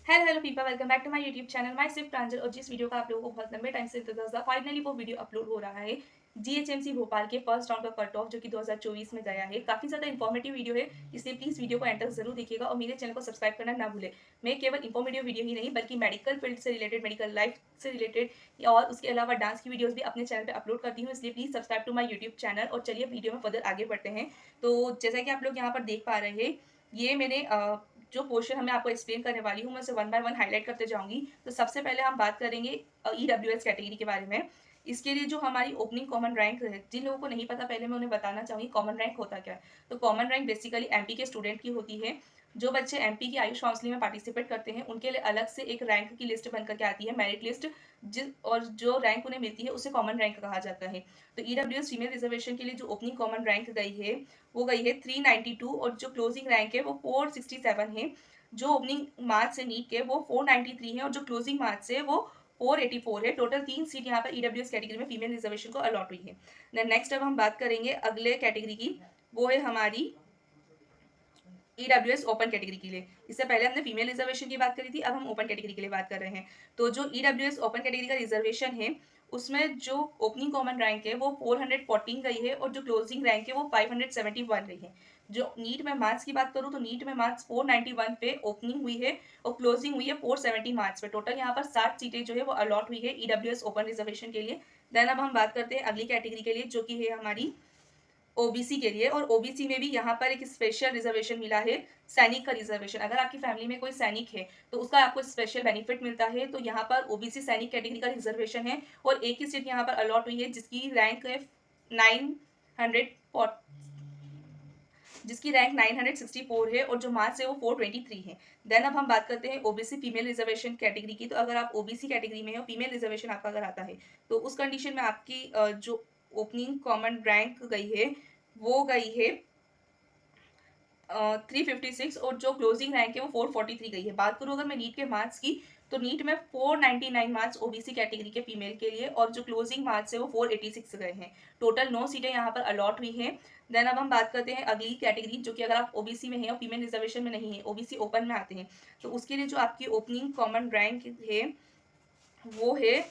Hello people, welcome back to my YouTube channel my सिर्फ प्रांजल। और जिस वीडियो का आप लोगों को बहुत लंबे टाइम से इंतजार था, फाइनली वो वीडियो अपलोड हो रहा है। जीएचएमसी भोपाल के फर्स्ट राउंड का कट ऑफ जो कि 2024 में गया है। काफी ज्यादा इन्फॉर्मेटिव वीडियो है, इसलिए प्लीज वीडियो को एंड तक जरूर देखिएगा और मेरे चैनल को सब्सक्राइब करना ना भूले। मैं केवल इन्फॉर्मेटिव वीडियो ही नहीं बल्कि मेडिकल फील्ड से रिलेटेड, मेडिकल लाइफ से रिलेटेड और उसके अलावा डांस की वीडियोस भी अपने चैनल पे अपलोड करती हूँ, इसलिए please subscribe to my YouTube channel. और चलिए वीडियो में फर्दर आगे बढ़ते हैं। तो जैसा कि आप लोग यहाँ पर देख पा रहे हैं, ये मैंने जो पोर्शन मैं आपको एक्सप्लेन करने वाली हूँ मैं उसे वन बाय वन हाईलाइट करते जाऊंगी। तो सबसे पहले हम बात करेंगे ईडब्ल्यूएस कैटेगरी के बारे में। इसके लिए जो हमारी ओपनिंग कॉमन रैंक है, जिन लोगों को नहीं पता पहले मैं उन्हें बताना चाहूंगी कॉमन रैंक होता क्या है। तो कॉमन रैंक बेसिकली एमपी के स्टूडेंट की होती है। जो बच्चे एमपी की आयुष काउंसलिंग में पार्टिसिपेट करते हैं उनके लिए अलग से एक रैंक की लिस्ट बनकर के आती है, मेरिट लिस्ट। जिस और जो रैंक उन्हें मिलती है उसे कॉमन रैंक कहा जाता है। तो ईडब्ल्यूएस फीमेल रिजर्वेशन के लिए जो ओपनिंग कॉमन रैंक गई है वो गई है 392 और जो क्लोजिंग रैंक है वो 467 है। जो ओपनिंग मार्क्स है नीट के वो 493 है और जो क्लोजिंग मार्क्स है वो 484 है। टोटल 3 सीट यहाँ पर ईडब्ल्यूएस कैटेगरी में फीमेल रिजर्वेशन को अलॉट हुई है। देन नेक्स्ट अब हम बात करेंगे अगले कैटेगरी की, वो है हमारी ईडब्ल्यूएस ओपन कैटेगरी के लिए। इससे पहले हमने फीमेल रिजर्वेशन की बात करी थी, अब हम ओपन कैटेगरी के लिए बात कर रहे हैं। तो जो ईडब्ल्यूएस ओपन कैटेगरी का रिजर्वेशन है उसमें जो ओपनिंग कॉमन रैंक है वो 414 गई है और जो क्लोजिंग रैंक है वो 571 गई है। जो नीट में मार्क्स की बात करूँ तो नीट में मार्क्स 491 पे ओपनिंग हुई है और क्लोजिंग हुई है 470 मार्क्स पे। टोटल यहाँ पर 60 सीटें जो है वो अलॉट हुई है ईडब्ल्यूएस ओपन रिजर्वेशन के लिए। देन अब हम बात करते हैं अगली कैटेगरी के लिए जो कि है हमारी ओबीसी के लिए। और ओबीसी में भी यहाँ पर एक स्पेशल रिजर्वेशन मिला है, सैनिक का रिजर्वेशन। अगर आपकी फैमिली में कोई सैनिक है तो उसका आपको स्पेशल बेनिफिट मिलता है। तो यहाँ पर ओबीसी सैनिक कैटेगरी का रिजर्वेशन है और एक ही सीट यहाँ पर अलॉट हुई है जिसकी रैंक है 900, जिसकी रैंक 964 है और जो मार्क्स है वो 423 है। देन अब हम बात करते हैं ओबीसी फीमेल रिजर्वेशन कैटेगरी की। तो अगर आप ओबीसी कैटेगरी में हो, फीमेल रिजर्वेशन आपका अगर आता है तो उस कंडीशन में आपकी जो ओपनिंग कॉमन रैंक गई है वो गई है 356 और जो क्लोजिंग रैंक है वो 443 गई है। बात करूँ अगर मैं नीट के मार्क्स की तो नीट में 499 मार्क्स ओबीसी कैटेगरी के फीमेल के लिए और जो क्लोजिंग मार्क्स है वो 486 गए हैं। टोटल 9 सीटें यहाँ पर अलॉट हुई हैं। देन अब हम बात करते हैं अगली कैटेगरी जो कि अगर आप ओबीसी में हैं और फीमेल रिजर्वेशन में नहीं है, ओबीसी ओपन में आते हैं, तो उसके लिए जो आपकी ओपनिंग कॉमन रैंक है वो है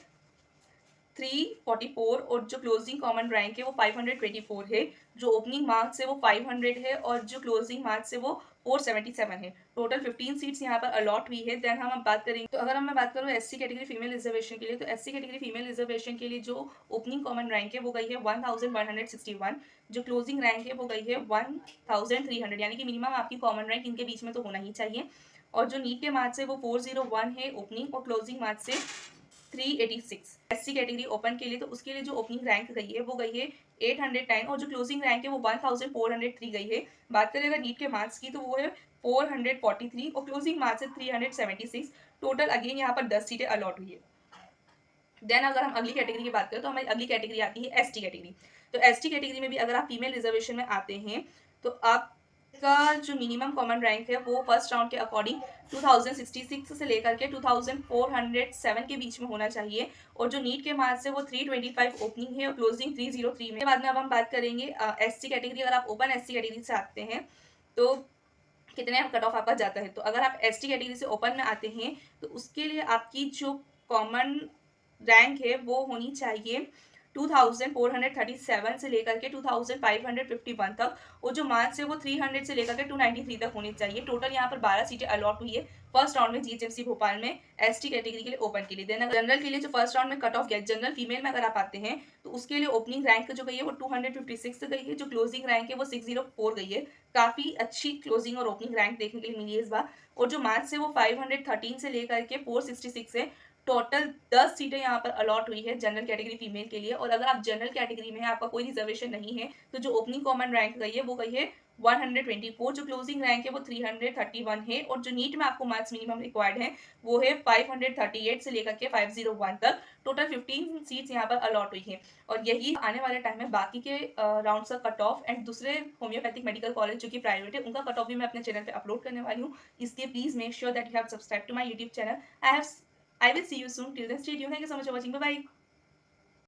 344 और जो क्लोजिंग कॉमन रैंक है वो 524 है। जो ओपनिंग मार्क्स है वो 500 है और जो क्लोजिंग मार्क्स है वो 477 है। टोटल 15 सीट्स यहाँ पर अलॉट हुई है। देन हम बात करेंगे, तो अगर मैं बात करूँ एससी कैटेगरी फीमेल रिजर्वेशन के लिए, तो एससी कैटेगरी फीमेल रिजर्वेशन के लिए जो ओपनिंग कॉमन रैंक है वो गई है 1161। जो क्लोजिंग रैंक है वो गई है 1300, यानी कि मिनिमम आपकी कॉमन रैंक इनके बीच में तो होना ही चाहिए। और जो नीट के मार्क्स है वो 401 है ओपनिंग और क्लोजिंग मार्क्स है 386। एससी कैटेगरी ओपन के लिए तो उसके लिए जो ओपनिंग रैंक गई है वो गई है 810 और जो क्लोजिंग रैंक है वो 1403 गई है। बात करें अगर नीट के मार्क्स की तो वो है 443 और क्लोजिंग मार्क्स है 376। टोटल अगेन यहाँ पर 10 सीटें अलॉट हुई है। देन अगर हम अगली कैटेगरी की बात करें तो हमारी अगली कैटेगरी आती है एसटी कैटेगरी। तो एसटी कैटेगरी में भी अगर आप फीमेल रिजर्वेशन में आते हैं तो आपका जो मिनिमम कॉमन रैंक है वो फर्स्ट राउंड के अकॉर्डिंग 2066 से लेकर के 2407 के बीच में होना चाहिए। और जो नीट के मार्क्स है वो 325 ओपनिंग है और क्लोजिंग 303 में। बाद में अब हम बात करेंगे एससी कैटेगरी। अगर आप ओपन एससी कैटेगरी से आते हैं तो कितने कट ऑफ आपका जाता है। तो अगर आप एसटी कैटेगरी से ओपन में आते हैं तो उसके लिए आपकी जो कॉमन रैंक है वो होनी चाहिए 2437 से लेकर के 2551 तक और जो मार्क्स है वो 300 से लेकर के 293 तक होनी चाहिए। टोटल यहाँ पर 12 सीटें अलॉट हुई है फर्स्ट राउंड में जीएचएमसी भोपाल में एसटी कैटेगरी के लिए ओपन के लिए। देन जनरल के लिए जो फर्स्ट राउंड में कट ऑफ गया, जनरल फीमेल में अगर आप आते हैं तो उसके लिए ओपनिंग रैंक जो गई है वो 256 गई है, जो क्लोजिंग रैंक है वो 604 गई है। काफी अच्छी क्लोजिंग और ओपनिंग रैंक देखने के लिए मिली है इस बार। और जो मार्क्स है वो 513 से लेकर के 466 है। टोटल 10 सीटें यहाँ पर अलॉट हुई है जनरल कैटेगरी फीमेल के लिए। और अगर आप जनरल कैटेगरी में हैं, आपका कोई रिजर्वेशन नहीं है, तो जो ओपनिंग कॉमन रैंक गई है वो गई है 124। जो क्लोजिंग रैंक है वो 331 है और जो नीट में आपको मार्क्स मिनिमम रिक्वायर्ड है वो है 538 से लेकर के 501 तक। टोटल 15 सीट्स यहाँ पर अलॉट हुई है। और यही आने वाले टाइम में बाकी के राउंड का कट ऑफ एंड दूसरे होम्योपैथिक मेडिकल कॉलेज जो कि प्राइवेट है उनका कट ऑफ भी मैं अपने चैनल पे अपलोड करने वाली हूँ। इसलिए please make sure that you have subscribe to my YouTube channel. I will see you soon. Till then, stay tuned. Thank you so much for watching. Bye bye.